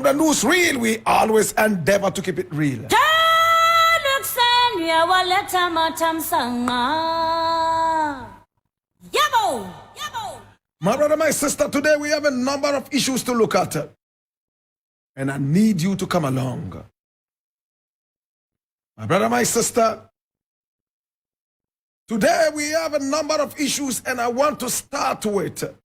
the news real, we always endeavor to keep it real. My brother, my sister, today we have a number of issues to look at. And I need you to come along. My brother, my sister, today we have a number of issues, and I want to start with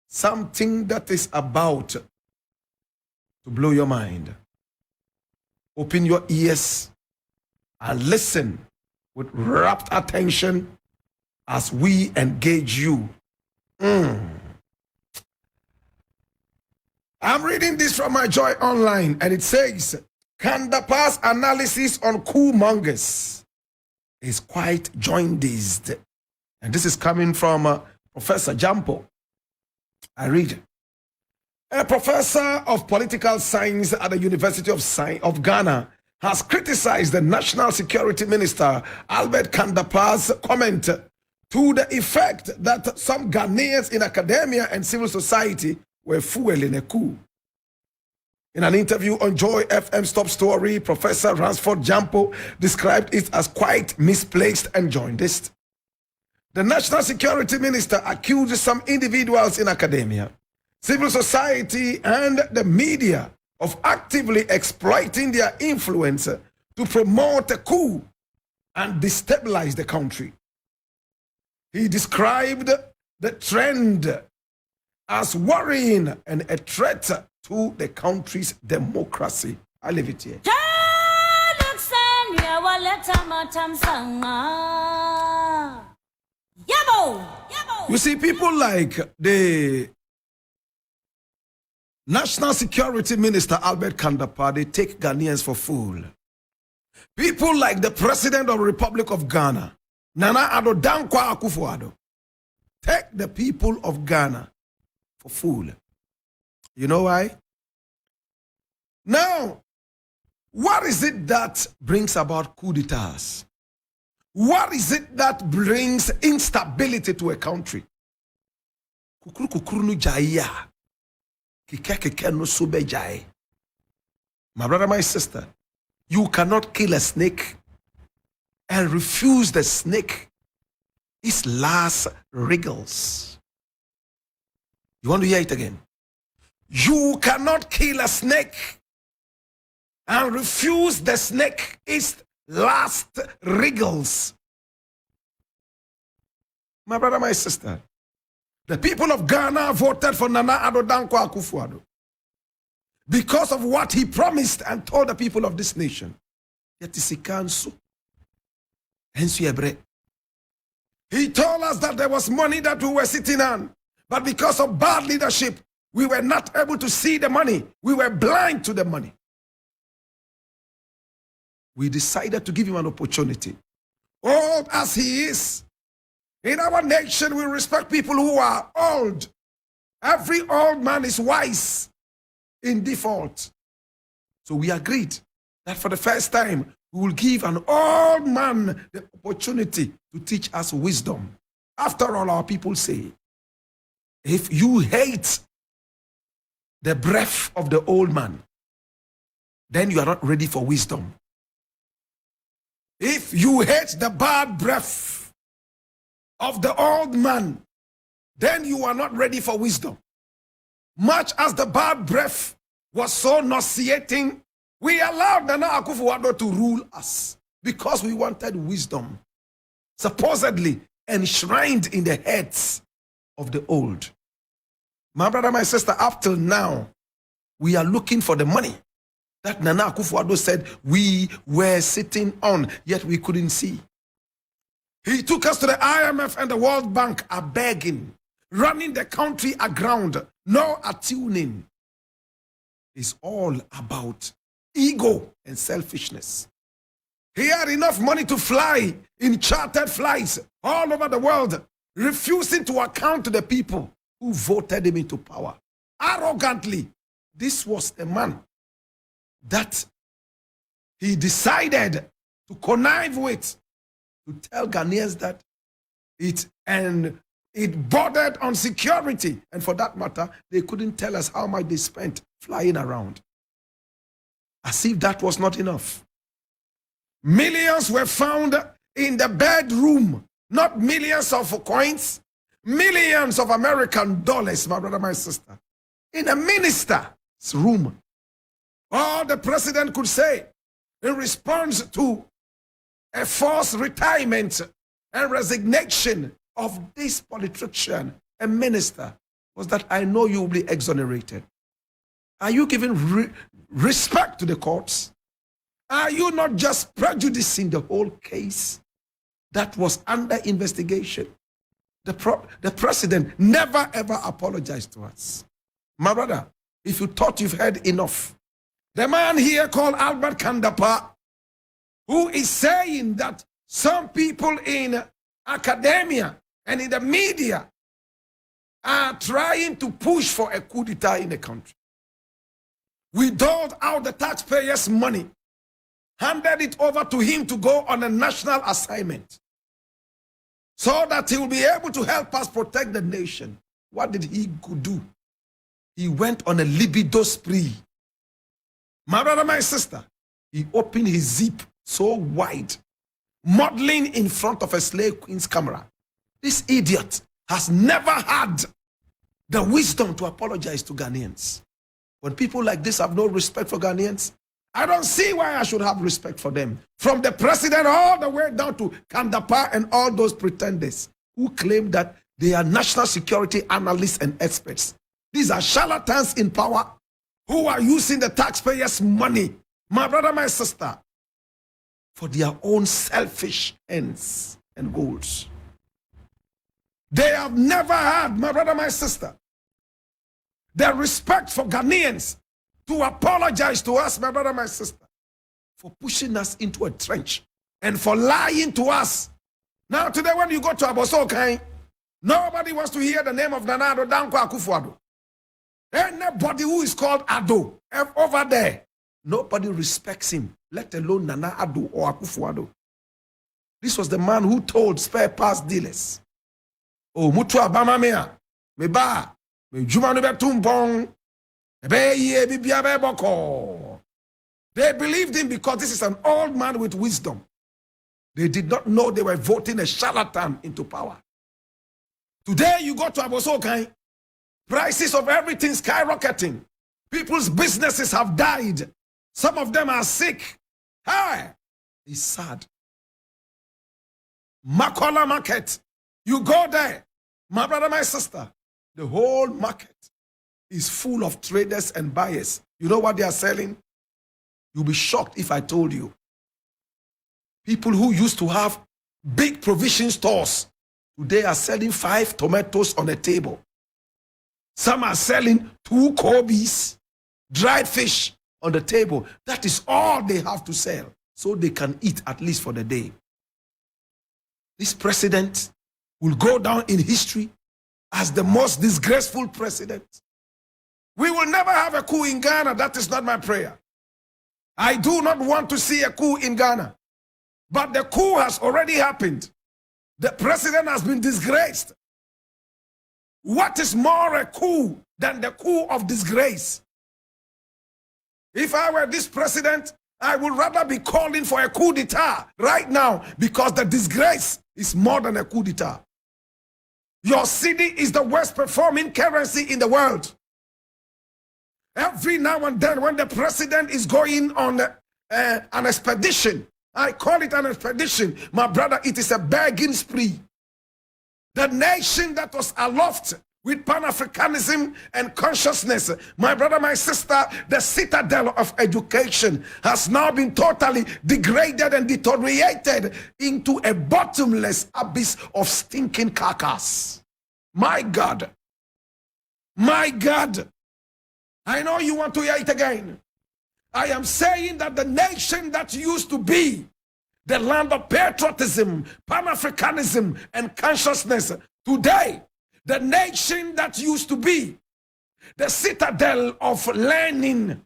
something that is about to blow your mind. Open your ears and listen with rapt attention as we engage you. I'm reading this from my Joy Online, and it says, Kandapa's analysis on coup mongers is quite jaundiced. And this is coming from Professor Jampo. I read. A professor of political science at the University of Ghana has criticized the National Security Minister, Albert Kandapa's comment to the effect that some Ghanaians in academia and civil society were fueling a coup. In an interview on Joy FM's Top Story, Professor Ransford Jampo described it as quite misplaced and jaundiced. The National Security Minister accused some individuals in academia, civil society, and the media of actively exploiting their influence to promote a coup and destabilize the country. He described the trend as worrying and a threat to the country's democracy. I leave it here. You see, people like the National Security Minister Albert Kandapa, they take Ghanaians for fool. People like the President of the Republic of Ghana, Nana Addo Dankwa Akufo-Addo, take the people of Ghana for fool. You know why? Now, what is it that brings about coup d'etats? What is it that brings instability to a country? Kukuru kukuru no jaya. Kike no sube jai. My brother, my sister, you cannot kill a snake and refuse the snake its last wriggles. You want to hear it again? You cannot kill a snake and refuse the snake its last wriggles. My brother, my sister, the people of Ghana voted for Nana Addo Dankwa Akufo-Addo because of what he promised and told the people of this nation. Yet he told us that there was money that we were sitting on, but because of bad leadership, we were not able to see the money. We were blind to the money. We decided to give him an opportunity. Old as he is, in our nation, we respect people who are old. Every old man is wise in default. So we agreed that for the first time, we will give an old man the opportunity to teach us wisdom. After all, our people say, if you hate the breath of the old man, then you are not ready for wisdom. If you hate the bad breath of the old man, then you are not ready for wisdom. Much as the bad breath was so nauseating, we allowed Nana Akufo-Addo to rule us because we wanted wisdom, supposedly enshrined in the heads of the old. My brother, my sister, up till now, we are looking for the money that Nana Akufo-Addo said we were sitting on, yet we couldn't see. He took us to the IMF and the World Bank are begging, running the country aground, no attuning. It's all about ego and selfishness. He had enough money to fly in chartered flights all over the world, refusing to account to the people who voted him into power. Arrogantly, this was a man that he decided to connive with, to tell Ghanaians that it and It bordered on security. And for that matter, they couldn't tell us how much they spent flying around. As if that was not enough. Millions were found in the bedroom. Not millions of coins. Millions of American dollars, my brother, my sister. In a minister's room. All the president could say in response to a forced retirement and resignation of this politician, a minister, was that I know you will be exonerated. Are you giving respect to the courts? Are you not just prejudicing the whole case that was under investigation? The president never ever apologized to us. My brother, if you thought you've heard enough, the man here called Albert Kandapa, who is saying that some people in academia and in the media are trying to push for a coup d'etat in the country. We doled out the taxpayers' money, handed it over to him to go on a national assignment so that he will be able to help us protect the nation. What did he do? He went on a libido spree. My brother, my sister, he opened his zip so wide, modeling in front of a slave queen's camera. This idiot has never had the wisdom to apologize to Ghanaians. When people like this have no respect for Ghanaians, I don't see why I should have respect for them. From the president all the way down to Kandapa and all those pretenders who claim that they are national security analysts and experts. These are charlatans in power who are using the taxpayers' money, my brother, my sister, for their own selfish ends and goals. They have never had, my brother, my sister, the respect for Ghanaians to apologize to us, my brother, my sister, for pushing us into a trench and for lying to us. Now today when you go to Abosokai, nobody wants to hear the name of Nana Addo Dankwa Akufo-Addo. Anybody who is called Addo over there, nobody respects him, let alone Nana Addo or Akufo-Addo. This was the man who told spare parts dealers, oh, mutu abama mea, me ba, me juma no be tumpong, they believed him because this is an old man with wisdom. They did not know they were voting a charlatan into power. Today you go to Abosokai, prices of everything skyrocketing. People's businesses have died. Some of them are sick. Hi, it's sad. Makola market, you go there, my brother, my sister, the whole market is full of traders and buyers. You know what they are selling? You'll be shocked if I told you. People who used to have big provision stores, today are selling 5 tomatoes on a table. Some are selling 2 Kobe's, dried fish on the table. That is all they have to sell, so they can eat at least for the day. This president will go down in history as the most disgraceful president. We will never have a coup in Ghana. That is not my prayer. I do not want to see a coup in Ghana. But the coup has already happened. The president has been disgraced. What is more a coup than the coup of disgrace? If I were this president, I would rather be calling for a coup d'etat right now, because the disgrace is more than a coup d'etat. Your cedi is the worst performing currency in the world. Every now and then when the president is going on an expedition, I call it an expedition, my brother, it is a begging spree. The nation that was aloft with Pan-Africanism and consciousness, my brother, my sister, the citadel of education has now been totally degraded and deteriorated into a bottomless abyss of stinking carcass. My God. My God. I know you want to hear it again. I am saying that the nation that used to be the land of patriotism, Pan-Africanism, and consciousness, today, the nation that used to be the citadel of learning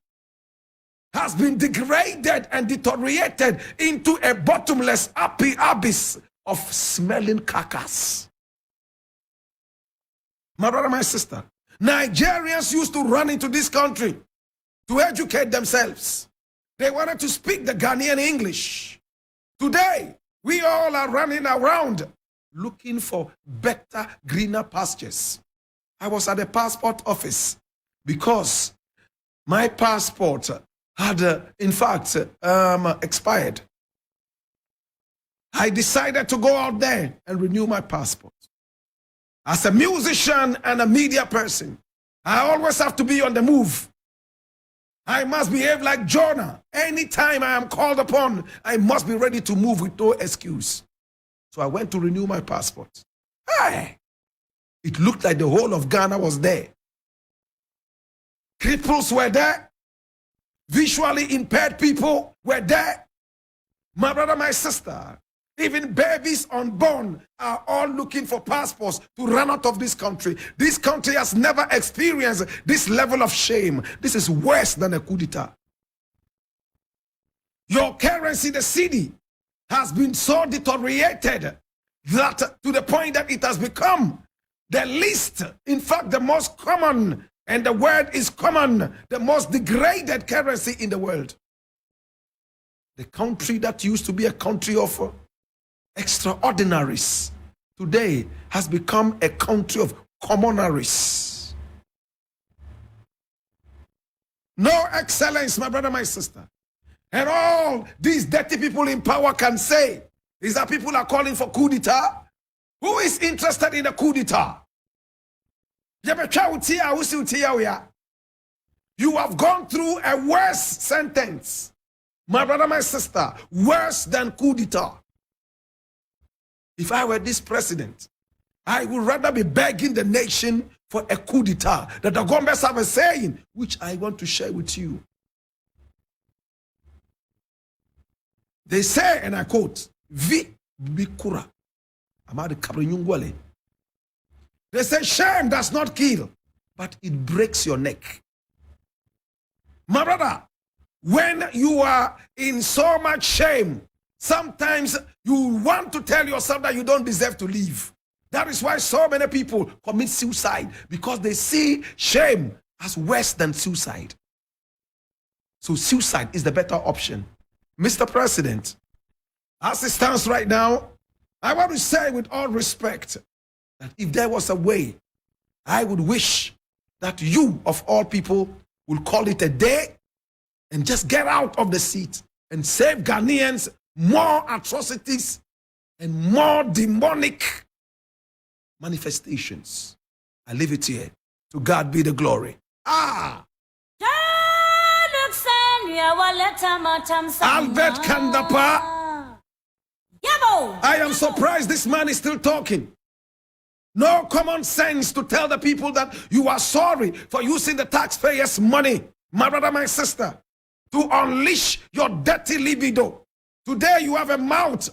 has been degraded and deteriorated into a bottomless abyss of smelling carcass. My brother, my sister, Nigerians used to run into this country to educate themselves. They wanted to speak the Ghanaian English. Today, we all are running around looking for better, greener pastures. I was at the passport office because my passport had, in fact, expired. I decided to go out there and renew my passport. As a musician and a media person, I always have to be on the move. I must behave like Jonah. Anytime I am called upon, I must be ready to move with no excuse. So I went to renew my passport. Hey! It looked like the whole of Ghana was there. Cripples were there. Visually impaired people were there. My brother, my sister, even babies unborn are all looking for passports to run out of this country. This country has never experienced this level of shame. This is worse than a coup d'etat. Your currency, the cedi, has been so deteriorated that to the point that it has become the least, in fact, the most common, and the word is common, the most degraded currency in the world. The country that used to be a country of extraordinaries today has become a country of commonaries. No excellence, my brother, my sister. And all these dirty people in power can say is that people are calling for coup d'etat. Who is interested in a coup d'etat? You have gone through a worse sentence, my brother, my sister, worse than coup d'etat. If I were this president, I would rather be begging the nation for a coup d'etat. That the Gombes have a saying, which I want to share with you. They say, and I quote, Vi bikura. Amadi kabrinyungwale. They say, shame does not kill, but it breaks your neck. My brother, when you are in so much shame, sometimes you want to tell yourself that you don't deserve to live. That is why so many people commit suicide, because they see shame as worse than suicide. So suicide is the better option. Mr. President, as it stands right now, I want to say with all respect that if there was a way, I would wish that you, of all people, will call it a day and just get out of the seat and save Ghanaians more atrocities and more demonic manifestations. I leave it here. To God be the glory. Albert Kandapa. I am surprised this man is still talking. No common sense to tell the people that you are sorry for using the taxpayers' money, my brother, my sister, to unleash your dirty libido. Today you have a mouth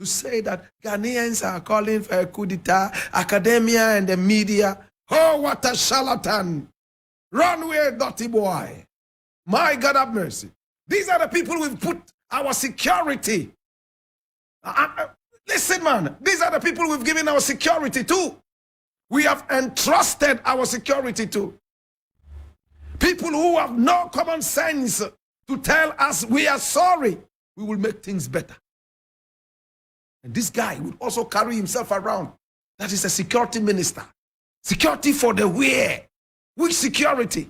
to say that Ghanaians are calling for a coup d'etat, academia and the media. Oh, what a charlatan. Run away, dirty boy. My God have mercy. These are the people who've put our security. Listen, man, these are the people we've given our security to. We have entrusted our security to. People who have no common sense to tell us we are sorry. We will make things better. And this guy will also carry himself around. That is a security minister. Security for the where? Which security?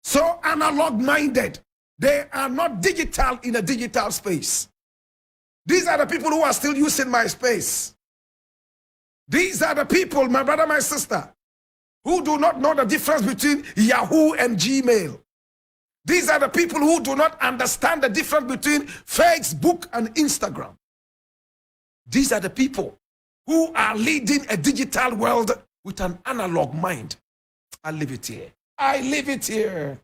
So analog-minded. They are not digital in a digital space. These are the people who are still using my space. These are the people, my brother, my sister, who do not know the difference between Yahoo and Gmail. These are the people who do not understand the difference between Facebook and Instagram. These are the people who are leading a digital world with an analog mind. I leave it here. I leave it here.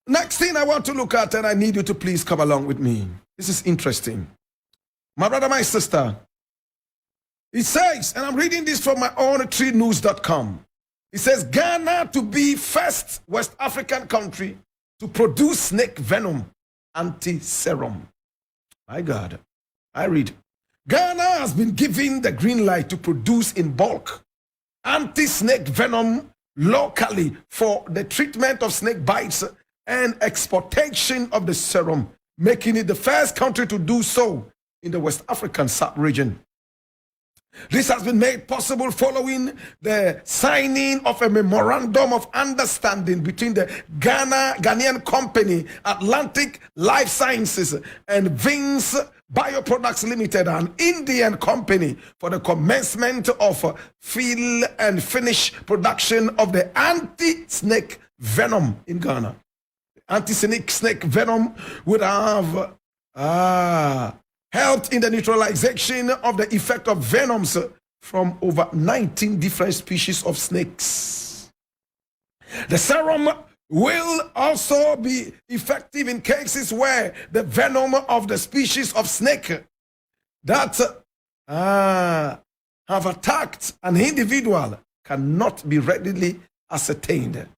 Next thing I want to look at, and I need you to please come along with me. This is interesting. My brother, my sister, it says, and I'm reading this from my own treenews.com. It says, Ghana to be first West African country to produce snake venom anti-serum. My God. I read. Ghana has been given the green light to produce in bulk anti-snake venom locally for the treatment of snake bites and exportation of the serum, making it the first country to do so in the West African sub-region. This has been made possible following the signing of a memorandum of understanding between the Ghanaian company Atlantic Life Sciences and Vince Bioproducts Limited, an Indian company, for the commencement of fill and finish production of the anti-snake venom in Ghana. Anti-snake venom would have helped in the neutralization of the effect of venoms from over 19 different species of snakes. The serum will also be effective in cases where the venom of the species of snake that have attacked an individual cannot be readily ascertained.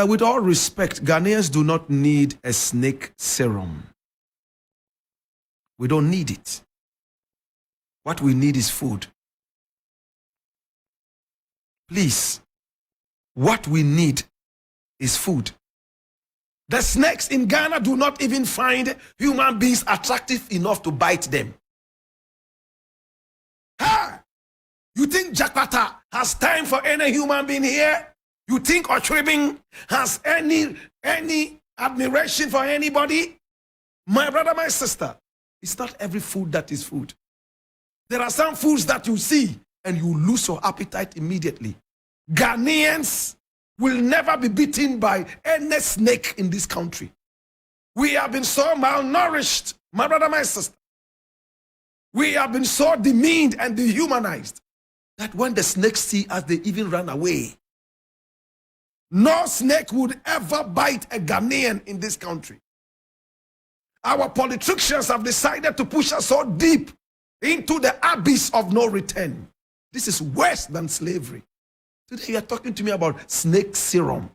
With all respect, Ghanaians do not need a snake serum. We don't need it. What we need is food. Please, what we need is food. The snakes in Ghana do not even find human beings attractive enough to bite them. You think Jakarta has time for any human being here? You think Otribing has any admiration for anybody? My brother, my sister, it's not every food that is food. There are some foods that you see and you lose your appetite immediately. Ghanaians will never be beaten by any snake in this country. We have been so malnourished, my brother, my sister. We have been so demeaned and dehumanized that when the snakes see us, they even run away. No snake would ever bite a Ghanaian in this country. Our politicians have decided to push us so deep into the abyss of no return. This is worse than slavery. Today you are talking to me about snake serum.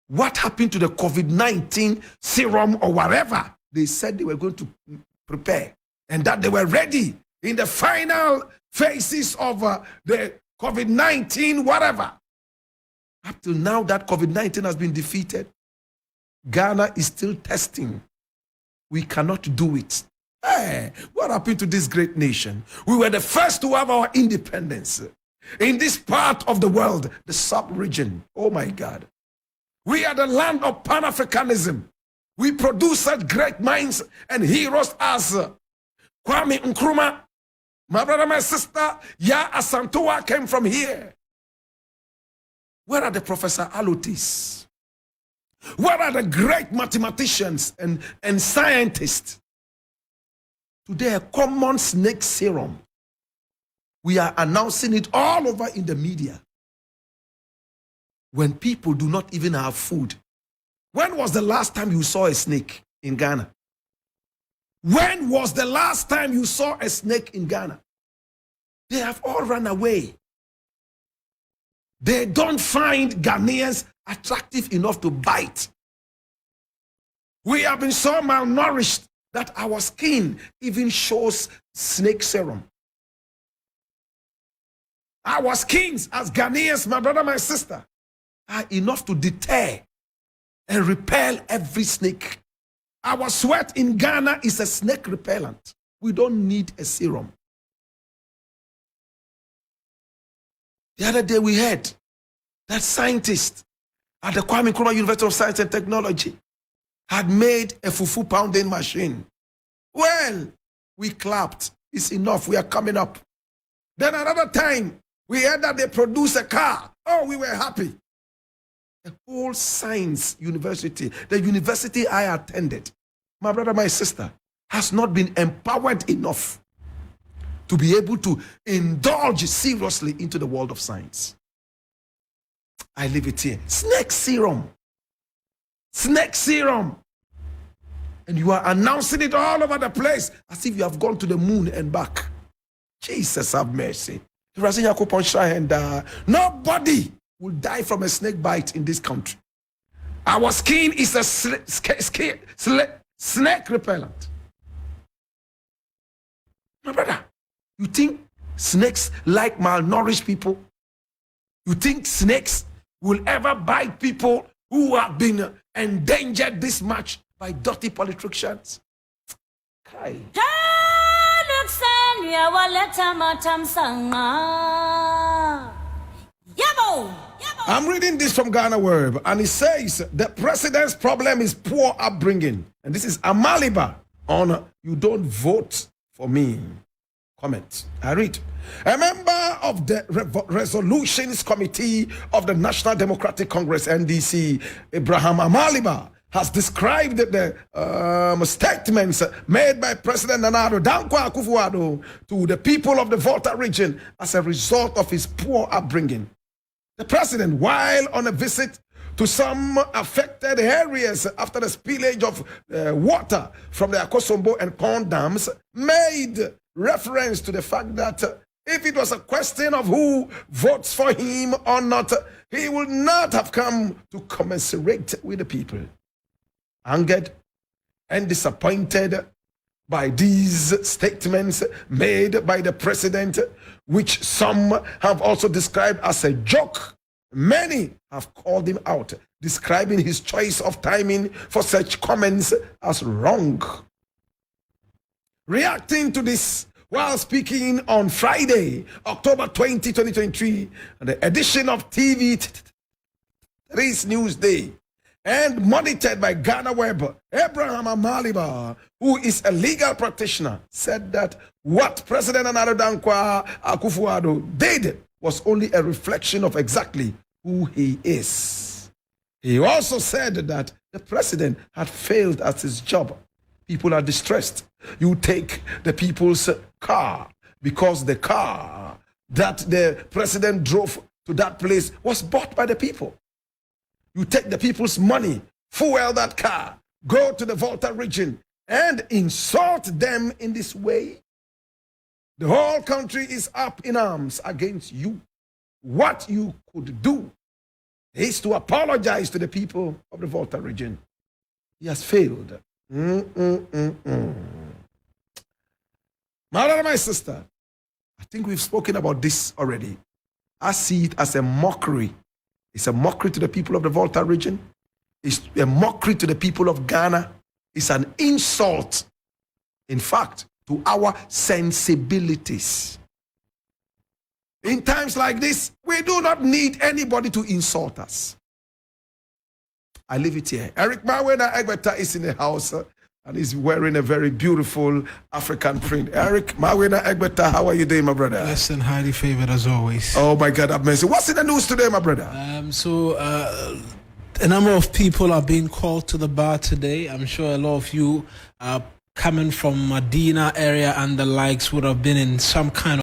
What happened to the COVID-19 serum or whatever they said they were going to prepare, and that they were ready in the final phases of the COVID-19 whatever? Up till now that COVID-19 has been defeated, Ghana is still testing. We cannot do it. Hey, what happened to this great nation? We were the first to have our independence in this part of the world, the sub-region. Oh my God. We are the land of Pan-Africanism. We produce such great minds and heroes as Kwame Nkrumah. My brother, my sister, Ya Asantua came from here. Where are the Professor Alotis? Where are the great mathematicians and scientists? Today, a common snake serum. We are announcing it all over in the media. When people do not even have food. When was the last time you saw a snake in Ghana? When was the last time you saw a snake in Ghana? They have all run away. They don't find Ghanaians attractive enough to bite. We have been so malnourished that our skin even shows snake serum. Our skins as Ghanaians, my brother, my sister, are enough to deter and repel every snake. Our sweat in Ghana is a snake repellent. We don't need a serum. The other day we heard that scientists at the Kwame Nkrumah University of Science and Technology had made a fufu pounding machine. Well, we clapped. It's enough. We are coming up. Then another time, we heard that they produced a car. Oh, we were happy. The whole science university, the university I attended, my brother, my sister, has not been empowered enough to be able to indulge seriously into the world of science. I leave it here. Snake serum. Snake serum. And you are announcing it all over the place as if you have gone to the moon and back. Jesus have mercy. And nobody will die from a snake bite in this country. Our skin is a snake repellent. My brother, you think snakes like malnourished people? You think snakes will ever bite people who have been endangered this much by dirty politicians? Kai. I'm reading this from Ghana Web, and it says the president's problem is poor upbringing. And this is Amaliba on You Don't Vote for Me. Comment. I read. A member of the Resolutions Committee of the National Democratic Congress, NDC, Abraham Amaliba, has described the statements made by President Nana Dankwa Akufo-Addo to the people of the Volta region as a result of his poor upbringing. The president, while on a visit to some affected areas after the spillage of water from the Akosombo and Pond dams, made reference to the fact that if it was a question of who votes for him or not, he would not have come to commiserate with the people. Angered and disappointed by these statements made by the president, which some have also described as a joke, many have called him out, describing his choice of timing for such comments as wrong. Reacting to this, while speaking on Friday, October 20, 2023, the edition of TV3's Newsday, and monitored by Ghana Web, Abraham Amaliba, who is a legal practitioner, said that what President Nana Dankwa Akufo-Addo did was only a reflection of exactly who he is. He also said that the president had failed at his job. People are distressed. You take the people's car because the car that the president drove to that place was bought by the people. You take the people's money, fuel that car, go to the Volta region and insult them in this way. The whole country is up in arms against you. What you could do is to apologize to the people of the Volta region. He has failed. My brother, my sister, I think we've spoken about this already. I see it as a mockery. It's a mockery to the people of the Volta region. It's a mockery to the people of Ghana. It's an insult, in fact, to our sensibilities. In times like this, we do not need anybody to insult us. I leave it here. Eric Mawena Egbeta is in the house and he's wearing a very beautiful African print. Eric Mawena Egbeta, how are you doing, my brother? Blessed and highly favored as always. Oh my God, have mercy. What's in the news today, my brother? A number of people are being called to the bar today. I'm sure a lot of you coming from Medina area and the likes would have been in some kind of